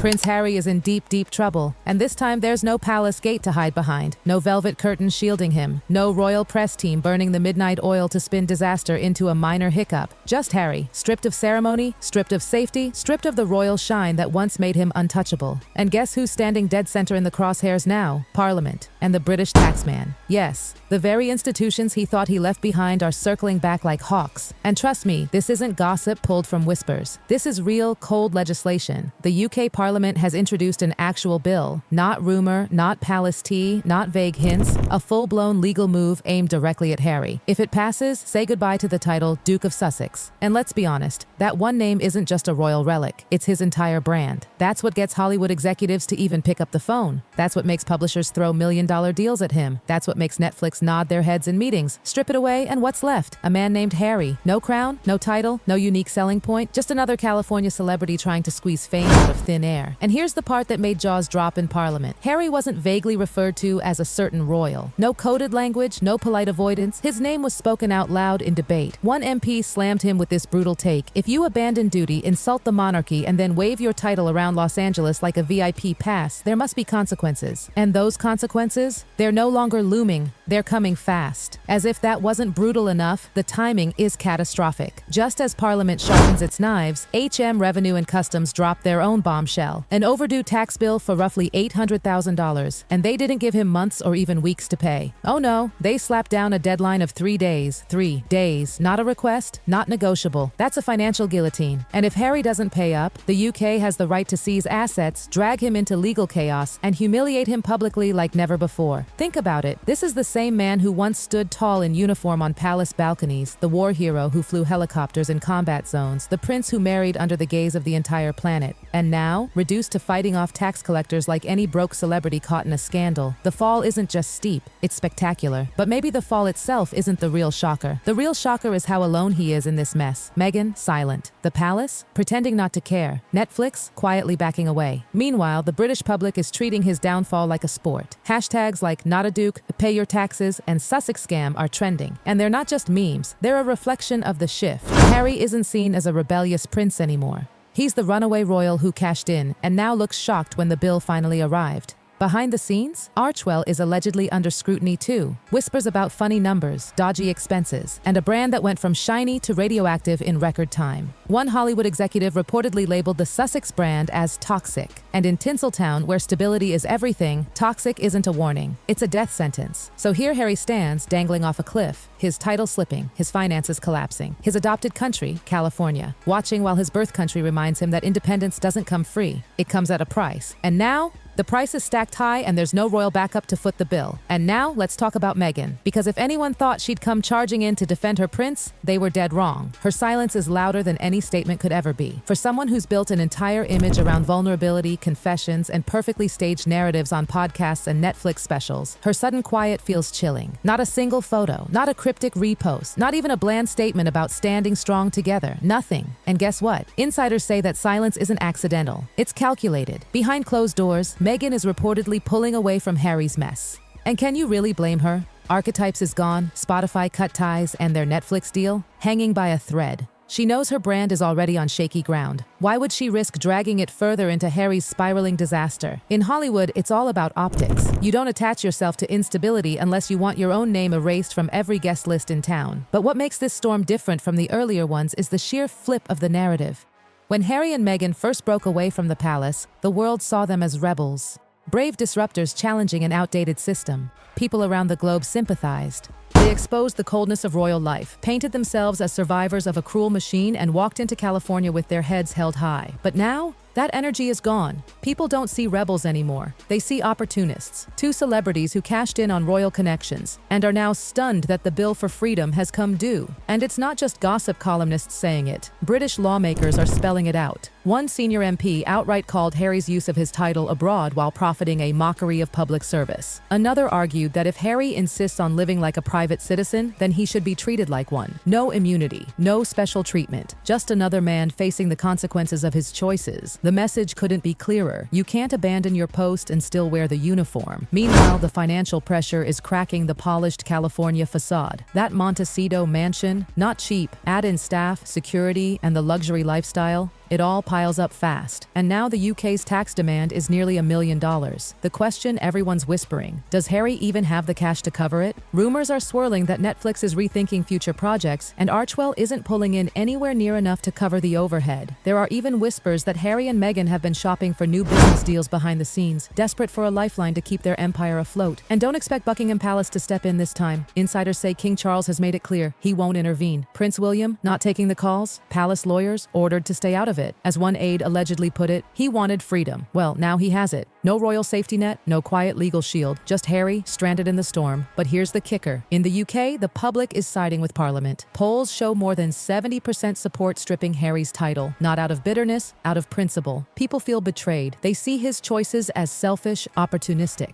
Prince Harry is in deep, deep trouble, and this time there's no palace gate to hide behind, no velvet curtain shielding him, no royal press team burning the midnight oil to spin disaster into a minor hiccup. Just Harry, stripped of ceremony, stripped of safety, stripped of the royal shine that once made him untouchable. And guess who's standing dead center in the crosshairs now? Parliament and the British taxman. Yes, the very institutions he thought he left behind are circling back like hawks. And trust me, this isn't gossip pulled from whispers. This is real, cold legislation. The UK Parliament has introduced an actual bill, not rumor, not palace tea, not vague hints, a full-blown legal move aimed directly at Harry. If it passes, say goodbye to the title Duke of Sussex. And let's be honest, that one name isn't just a royal relic, it's his entire brand. That's what gets Hollywood executives to even pick up the phone. That's what makes publishers throw million-dollar deals at him. That's what makes Netflix nod their heads in meetings. Strip it away, and what's left? A man named Harry. No crown, no title, no unique selling point, just another California celebrity trying to squeeze fame out of thin air. And here's the part that made jaws drop in Parliament. Harry wasn't vaguely referred to as a certain royal. No coded language, no polite avoidance. His name was spoken out loud in debate. One MP slammed him with this brutal take: if you abandon duty, insult the monarchy, and then wave your title around Los Angeles like a VIP pass, there must be consequences. And those consequences? They're no longer looming. They're coming fast. As if that wasn't brutal enough, the timing is catastrophic. Just as Parliament sharpens its knives, HM Revenue and Customs dropped their own bombshell, an overdue tax bill for roughly $800,000, and they didn't give him months or even weeks to pay. Oh no, they slapped down a deadline of 3 days. 3 days. Not a request, not negotiable. That's a financial guillotine. And if Harry doesn't pay up, the UK has the right to seize assets, drag him into legal chaos, and humiliate him publicly like never before. Think about it. This is the same man who once stood tall in uniform on palace balconies, the war hero who flew helicopters in combat zones, the prince who married under the gaze of the entire planet. And now, reduced to fighting off tax collectors like any broke celebrity caught in a scandal. The fall isn't just steep, it's spectacular. But maybe the fall itself isn't the real shocker. The real shocker is how alone he is in this mess. Meghan, silent. The palace, pretending not to care. Netflix, quietly backing away. Meanwhile, the British public is treating his downfall like a sport. Hashtags like not a duke, pay your taxes, and Sussex scam are trending. And they're not just memes, they're a reflection of the shift. Harry isn't seen as a rebellious prince anymore. He's the runaway royal who cashed in and now looks shocked when the bill finally arrived. Behind the scenes, Archewell is allegedly under scrutiny too. Whispers about funny numbers, dodgy expenses, and a brand that went from shiny to radioactive in record time. One Hollywood executive reportedly labeled the Sussex brand as toxic. And in Tinseltown, where stability is everything, toxic isn't a warning. It's a death sentence. So here Harry stands, dangling off a cliff, his title slipping, his finances collapsing, his adopted country, California, watching while his birth country reminds him that independence doesn't come free. It comes at a price. And now, the price is stacked high and there's no royal backup to foot the bill. And now, let's talk about Meghan. Because if anyone thought she'd come charging in to defend her prince, they were dead wrong. Her silence is louder than any statement could ever be. For someone who's built an entire image around vulnerability, confessions, and perfectly staged narratives on podcasts and Netflix specials, her sudden quiet feels chilling. Not a single photo, not a cryptic repost, not even a bland statement about standing strong together. Nothing. And guess what? Insiders say that silence isn't accidental. It's calculated. Behind closed doors, Meghan is reportedly pulling away from Harry's mess. And can you really blame her? Archetypes is gone, Spotify cut ties, and their Netflix deal hanging by a thread. She knows her brand is already on shaky ground. Why would she risk dragging it further into Harry's spiraling disaster? In Hollywood, it's all about optics. You don't attach yourself to instability unless you want your own name erased from every guest list in town. But what makes this storm different from the earlier ones is the sheer flip of the narrative. When Harry and Meghan first broke away from the palace, the world saw them as rebels. Brave disruptors challenging an outdated system. People around the globe sympathized. They exposed the coldness of royal life, painted themselves as survivors of a cruel machine, and walked into California with their heads held high. But now, that energy is gone. People don't see rebels anymore. They see opportunists. Two celebrities who cashed in on royal connections and are now stunned that the bill for freedom has come due. And it's not just gossip columnists saying it. British lawmakers are spelling it out. One senior MP outright called Harry's use of his title abroad while profiting a mockery of public service. Another argued that if Harry insists on living like a private citizen, then he should be treated like one. No immunity, no special treatment, just another man facing the consequences of his choices. The message couldn't be clearer. You can't abandon your post and still wear the uniform. Meanwhile, the financial pressure is cracking the polished California facade. That Montecito mansion, not cheap, add in staff, security, and the luxury lifestyle. It all piles up fast. And now the UK's tax demand is nearly $1 million. The question everyone's whispering, does Harry even have the cash to cover it? Rumors are swirling that Netflix is rethinking future projects, and Archewell isn't pulling in anywhere near enough to cover the overhead. There are even whispers that Harry and Meghan have been shopping for new business deals behind the scenes, desperate for a lifeline to keep their empire afloat. And don't expect Buckingham Palace to step in this time. Insiders say King Charles has made it clear he won't intervene. Prince William not taking the calls, palace lawyers ordered to stay out of it. As one aide allegedly put it, he wanted freedom. Well, now he has it. No royal safety net, no quiet legal shield, just Harry stranded in the storm. But here's the kicker. In the UK, the public is siding with Parliament. Polls show more than 70% support stripping Harry's title, not out of bitterness, out of principle. People feel betrayed. They see his choices as selfish, opportunistic.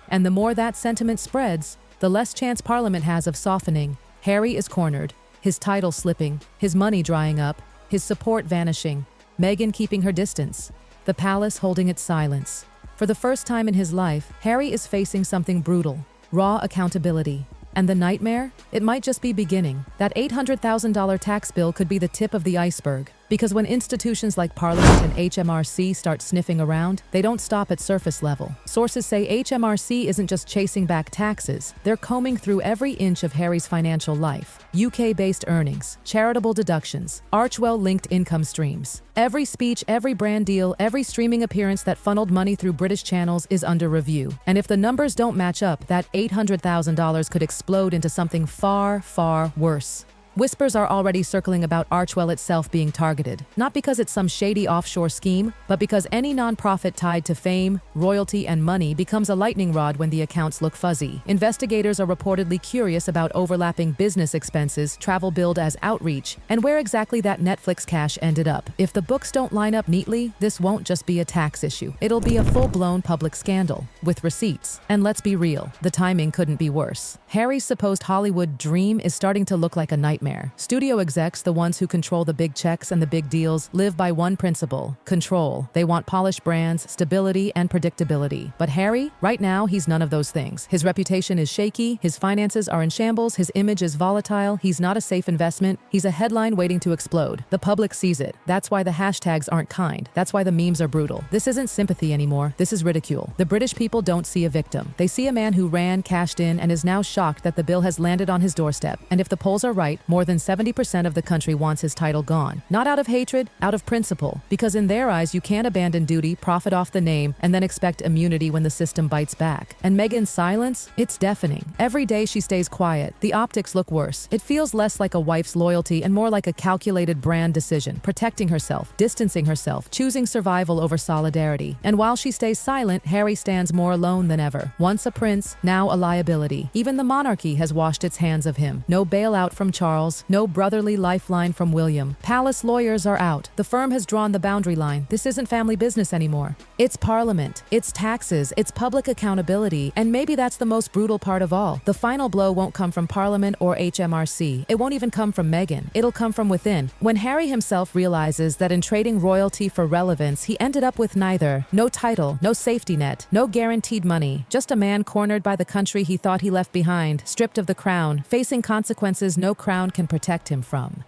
And the more that sentiment spreads, the less chance Parliament has of softening. Harry is cornered, his title slipping, his money drying up, his support vanishing, Meghan keeping her distance, the palace holding its silence. For the first time in his life, Harry is facing something brutal, raw accountability. And the nightmare? It might just be beginning. That $800,000 tax bill could be the tip of the iceberg. Because when institutions like Parliament and HMRC start sniffing around, they don't stop at surface level. Sources say HMRC isn't just chasing back taxes, they're combing through every inch of Harry's financial life. UK-based earnings, charitable deductions, Archewell-linked income streams. Every speech, every brand deal, every streaming appearance that funneled money through British channels is under review. And if the numbers don't match up, that $800,000 could explode into something far, far worse. Whispers are already circling about Archewell itself being targeted, not because it's some shady offshore scheme, but because any nonprofit tied to fame, royalty, and money becomes a lightning rod when the accounts look fuzzy. Investigators are reportedly curious about overlapping business expenses, travel billed as outreach, and where exactly that Netflix cash ended up. If the books don't line up neatly, this won't just be a tax issue. It'll be a full-blown public scandal, with receipts. And let's be real, the timing couldn't be worse. Harry's supposed Hollywood dream is starting to look like a nightmare. Studio execs, the ones who control the big checks and the big deals, live by one principle: control. They want polished brands, stability, and predictability. But Harry, right now, he's none of those things. His reputation is shaky, his finances are in shambles, his image is volatile, he's not a safe investment, he's a headline waiting to explode. The public sees it. That's why the hashtags aren't kind. That's why the memes are brutal. This isn't sympathy anymore. This is ridicule. The British people don't see a victim. They see a man who ran, cashed in, and is now shocked that the bill has landed on his doorstep. And if the polls are right, more than 70% of the country wants his title gone. Not out of hatred, out of principle. Because in their eyes, you can't abandon duty, profit off the name, and then expect immunity when the system bites back. And Meghan's silence? It's deafening. Every day she stays quiet. The optics look worse. It feels less like a wife's loyalty and more like a calculated brand decision, protecting herself, distancing herself, choosing survival over solidarity. And while she stays silent, Harry stands more alone than ever. Once a prince, now a liability. Even the monarchy has washed its hands of him. No bailout from Charles, no brotherly lifeline from William. Palace lawyers are out. The firm has drawn the boundary line. This isn't family business anymore. It's Parliament, it's taxes, it's public accountability, and maybe that's the most brutal part of all. The final blow won't come from Parliament or HMRC. It won't even come from Meghan. It'll come from within. When Harry himself realizes that in trading royalty for relevance, he ended up with neither. No title, no safety net, no guaranteed money. Just a man cornered by the country he thought he left behind, stripped of the crown, facing consequences no crown can protect him from.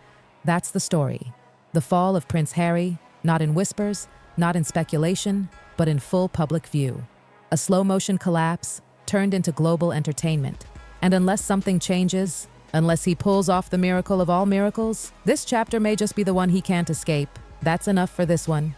That's the story. The fall of Prince Harry, not in whispers, not in speculation, but in full public view. A slow-motion collapse turned into global entertainment. And unless something changes, unless he pulls off the miracle of all miracles, this chapter may just be the one he can't escape. That's enough for this one.